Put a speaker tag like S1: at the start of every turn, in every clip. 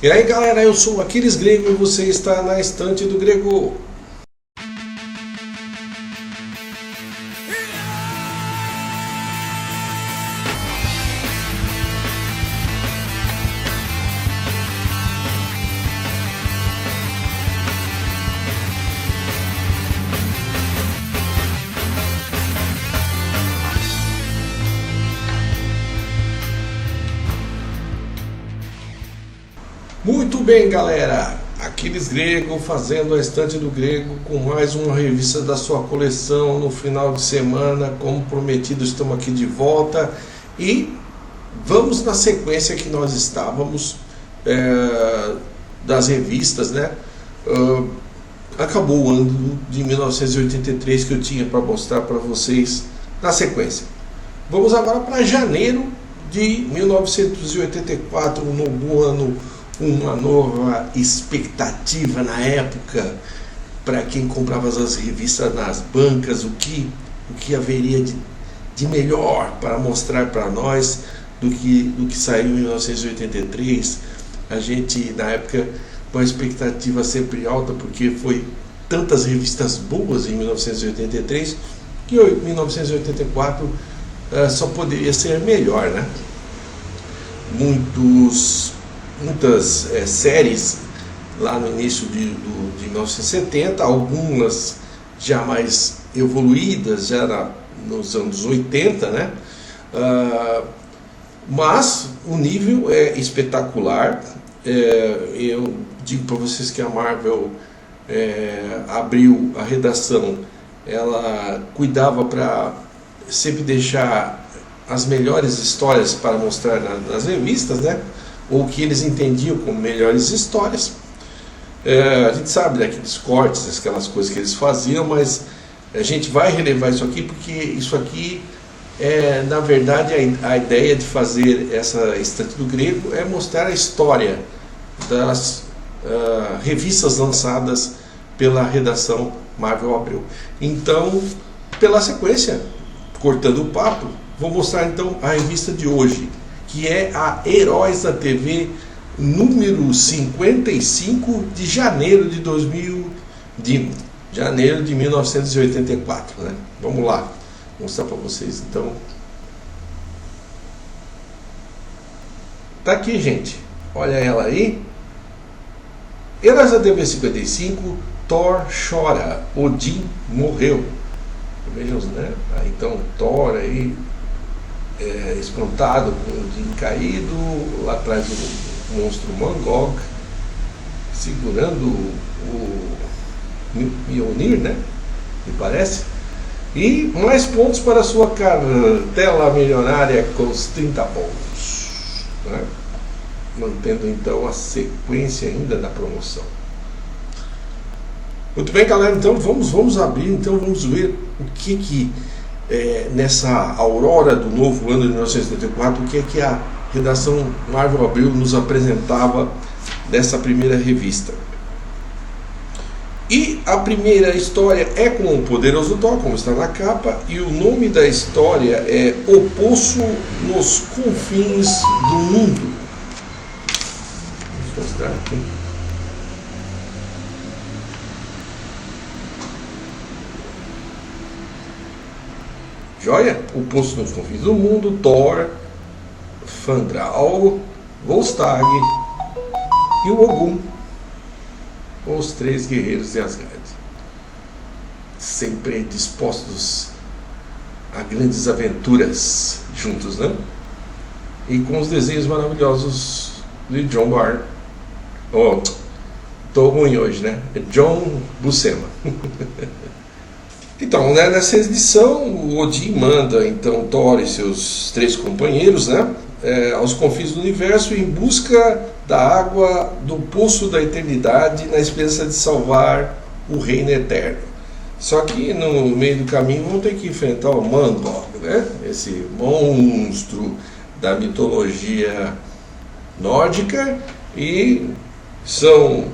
S1: E aí galera, eu sou o Aquiles Grego e você está na Estante do Grego. Muito bem galera, Aquiles Grego fazendo a Estante do Grego com mais uma revista da sua coleção no final de semana. Como prometido, estamos aqui de volta e vamos na sequência que nós estávamos das revistas, né? Acabou o ano de 1983 que eu tinha para mostrar para vocês na sequência. Vamos agora para janeiro de 1984, um novo ano, uma nova expectativa na época para quem comprava as revistas nas bancas, o que haveria de melhor para mostrar para nós do que saiu em 1983. A gente na época com a expectativa sempre alta, porque foi tantas revistas boas em 1983 que em 1984 só poderia ser melhor, né? Muitas séries lá no início de 1970, algumas já mais evoluídas, já nos anos 80, né? Mas o nível é espetacular. Eu digo para vocês que a Marvel abriu a redação, ela cuidava para sempre deixar as melhores histórias para mostrar nas revistas, né? Ou que eles entendiam como melhores histórias. A gente sabe daqueles cortes, aquelas coisas que eles faziam, mas a gente vai relevar isso aqui porque isso aqui é, na verdade, a ideia de fazer essa Estante do Grego é mostrar a história das revistas lançadas pela redação Marvel Abril. Então, pela sequência, cortando o papo, vou mostrar então a revista de hoje, que é a Heróis da TV número 55 de janeiro de 1984, né? Vamos lá, vou mostrar para vocês então. Tá aqui, gente, olha ela aí. Heróis da TV 55, Thor chora, Odin morreu. Vejam, né? Então Thor aí espantado com o Odin caído, lá atrás o monstro Mangog segurando o Mjolnir, né? Me parece. E mais pontos para sua cartela milionária com os 30 pontos, né? Mantendo então a sequência ainda da promoção. Muito bem, galera, então vamos abrir, então vamos ver o que nessa aurora do novo ano de 1974, o que a redação Marvel Abril nos apresentava dessa primeira revista. E a primeira história é com o poderoso Thor, como está na capa, e o nome da história é O Poço nos Confins do Mundo. Vou mostrar aqui. Joia? O Poço nos Confins do Mundo, Thor, Fandral, Volstagg e o Ogum, os três guerreiros de Asgard, sempre dispostos a grandes aventuras juntos, né? E com os desenhos maravilhosos de John Byrne. Tô ruim hoje, né? John Buscema. Então, né, nessa edição, o Odin manda então Thor e seus três companheiros, né, aos confins do universo em busca da água do Poço da Eternidade, na esperança de salvar o Reino Eterno. Só que no meio do caminho vão ter que enfrentar o Mangog, né, esse monstro da mitologia nórdica, e são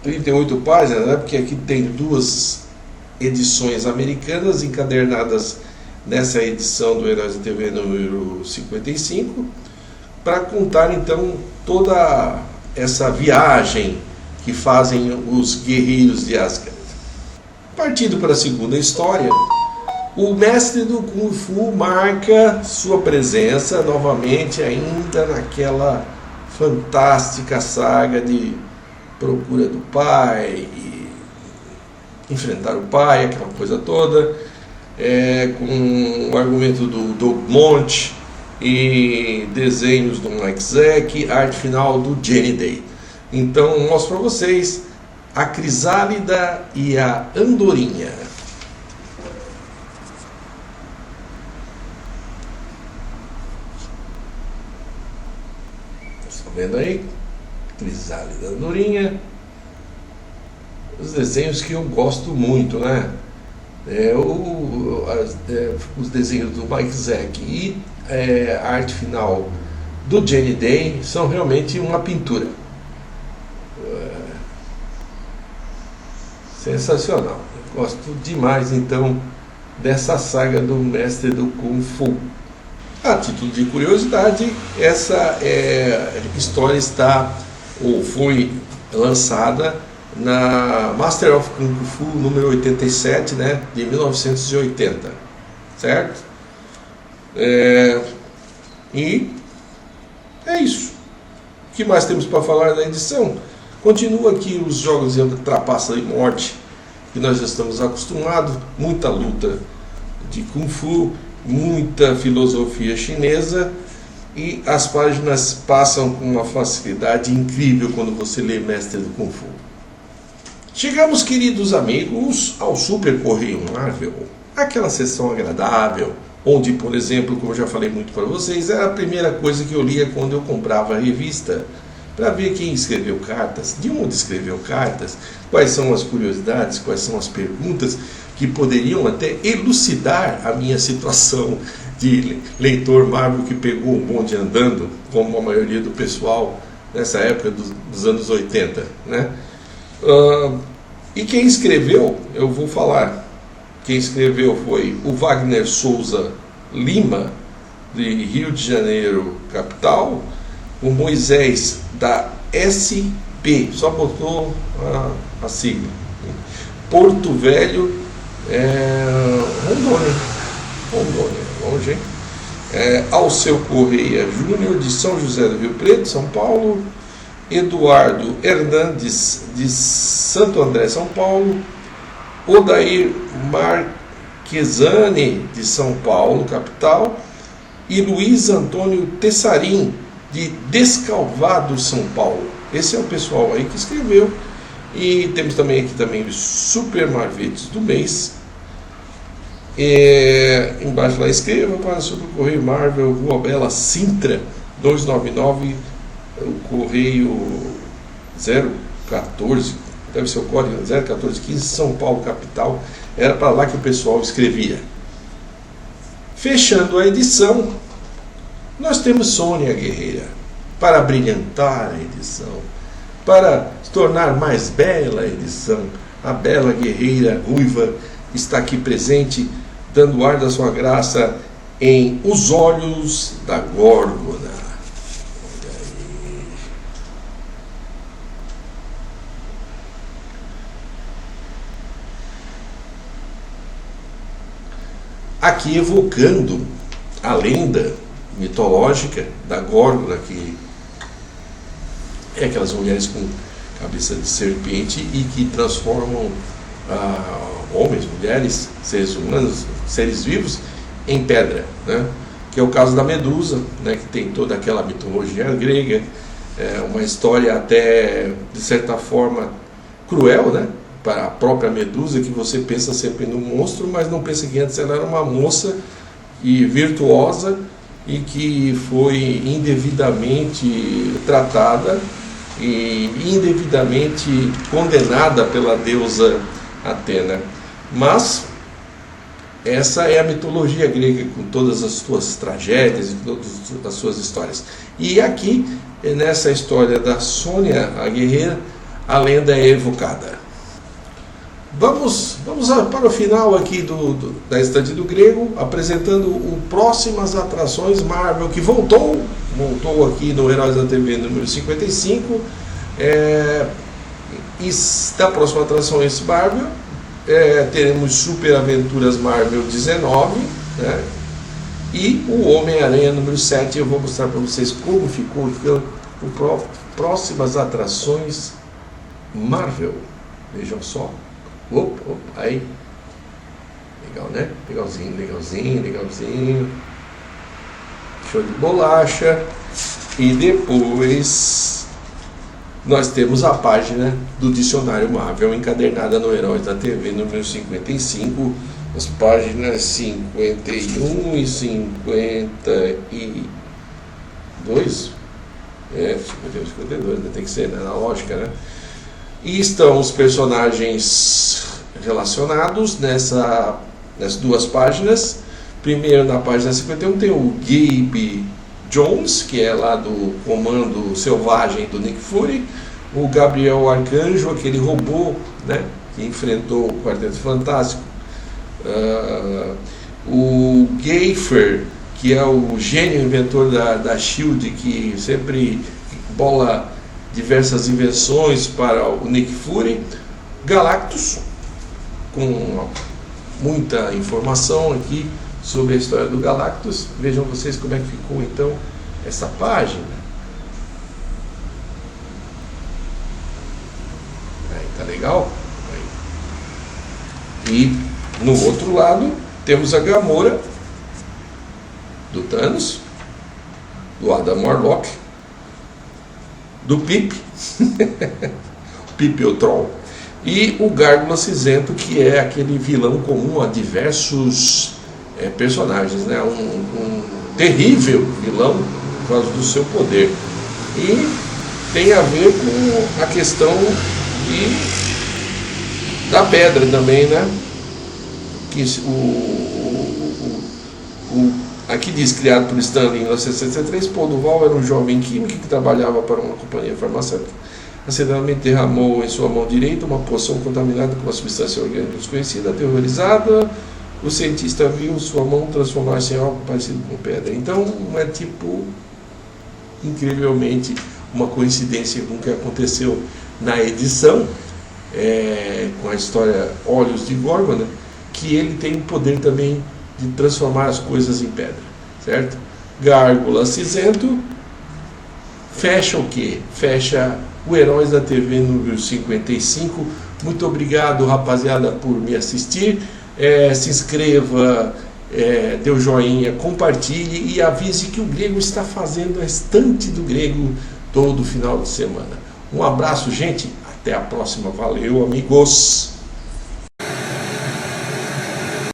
S1: 38 páginas, né? Porque aqui tem duas edições americanas encadernadas nessa edição do Heróis da TV número 55, para contar então toda essa viagem que fazem os guerreiros de Asgard. Partindo para a segunda história, o mestre do Kung Fu marca sua presença novamente ainda naquela fantástica saga de procura do pai, e enfrentar o pai, aquela coisa toda, com o argumento do Doug Monte e desenhos do Mike Zeck, arte final do Jenny Day. Então mostro para vocês a Crisálida e a Andorinha. Estão vendo aí? Crisálida e Andorinha. Os desenhos que eu gosto muito, né? Os desenhos do Mike Zeck e a arte final do Jenny Day são realmente uma pintura. Sensacional. Eu gosto demais então dessa saga do mestre do Kung Fu. A título de curiosidade, essa história está ou foi lançada na Master of Kung Fu número 87, né, de 1980, certo? E é isso. O que mais temos para falar da edição? Continua aqui os jogos de trapaça e morte que nós já estamos acostumados, muita luta de Kung Fu, muita filosofia chinesa, e as páginas passam com uma facilidade incrível quando você lê Mestre do Kung Fu. Chegamos, queridos amigos, ao Super Correio Marvel, aquela sessão agradável, onde, por exemplo, como eu já falei muito para vocês, era a primeira coisa que eu lia quando eu comprava a revista, para ver quem escreveu cartas, de onde escreveu cartas, quais são as curiosidades, quais são as perguntas que poderiam até elucidar a minha situação de leitor Marvel que pegou o bonde andando, como a maioria do pessoal nessa época dos anos 80, né? E quem escreveu, eu vou falar, quem escreveu foi o Wagner Souza Lima, de Rio de Janeiro, capital, o Moisés da SP, só botou a sigla, Porto Velho, Rondônia, longe, hein? Alceu Correia Júnior, de São José do Rio Preto, São Paulo, Eduardo Hernandes, de Santo André, São Paulo, Odair Marquesani, de São Paulo, capital, e Luiz Antônio Tessarim, de Descalvado, São Paulo. Esse é o pessoal aí que escreveu. E temos também aqui também os Super Marvetes do mês. Embaixo lá, escreva para o Super Correio Marvel, Rua Bela, Sintra, 299, o correio 014, deve ser o código 01415, São Paulo, capital. Era para lá que o pessoal escrevia. Fechando a edição, nós temos Sônia Guerreira, para brilhantar a edição, para se tornar mais bela a edição. A bela guerreira ruiva está aqui presente, dando ar da sua graça em Os Olhos da Górgona. Olha aí. Aqui evocando a lenda mitológica da Górgona, que é aquelas mulheres com cabeça de serpente e que transformam homens, mulheres, seres humanos, seres vivos em pedra, né? Que é o caso da Medusa, né? Que tem toda aquela mitologia grega, uma história até de certa forma cruel, né? Para a própria Medusa, que você pensa sempre no monstro, mas não pensa que antes ela era uma moça e virtuosa e que foi indevidamente tratada e indevidamente condenada pela deusa Atena. Mas essa é a mitologia grega, com todas as suas tragédias e todas as suas histórias. E aqui, nessa história da Sônia a Guerreira, a lenda é evocada. Vamos para o final aqui da Estante do Grego, apresentando o próximas atrações Marvel, que voltou montou aqui no Heróis da TV número 55. E da próxima atração esse Marvel, teremos Super Aventuras Marvel 19, né? E o Homem-Aranha número 7. Eu vou mostrar para vocês como ficou o próximas atrações Marvel. Vejam só. Aí. Legal, né? Legalzinho. Show de bolacha. E depois nós temos a página do Dicionário Marvel encadernada no Heróis da TV número 55. As páginas 51 e 52. 52, tem que ser, né, na lógica, né? E estão os personagens relacionados nessas duas páginas. Primeiro, na página 51, tem o Gabe Jones, que é lá do Comando Selvagem do Nick Fury. O Gabriel Arcanjo, aquele robô, né, que enfrentou o Quarteto Fantástico. O Gayfer, que é o gênio inventor da SHIELD, que sempre bola diversas invenções para o Nick Fury. Galactus, com muita informação aqui sobre a história do Galactus. Vejam vocês como é que ficou então essa página. Aí, tá legal? Aí. E no outro lado temos a Gamora do Thanos, do Adam Warlock, do Pip, Pip o Troll, e o Gárgula Cinzento, que é aquele vilão comum a diversos personagens, né? Um terrível vilão por causa do seu poder. E tem a ver com a questão da pedra também, né? Que aqui diz, criado por Stan Lee em 1963, Paul Duval era um jovem químico que trabalhava para uma companhia farmacêutica. Acidentalmente derramou em sua mão direita uma poção contaminada com uma substância orgânica desconhecida. Aterrorizada, o cientista viu sua mão transformar-se em algo parecido com pedra. Então, é tipo, incrivelmente, uma coincidência com o que aconteceu na edição, com a história Olhos de Gorgon, que ele tem o poder também de transformar as coisas em pedra, certo? Gárgula Cinzento fecha o quê? Fecha o Heróis da TV número 55. Muito obrigado, rapaziada, por me assistir. Se inscreva, dê o joinha, compartilhe e avise que o Grego está fazendo a estante do Grego todo final de semana. Um abraço, gente. Até a próxima. Valeu, amigos.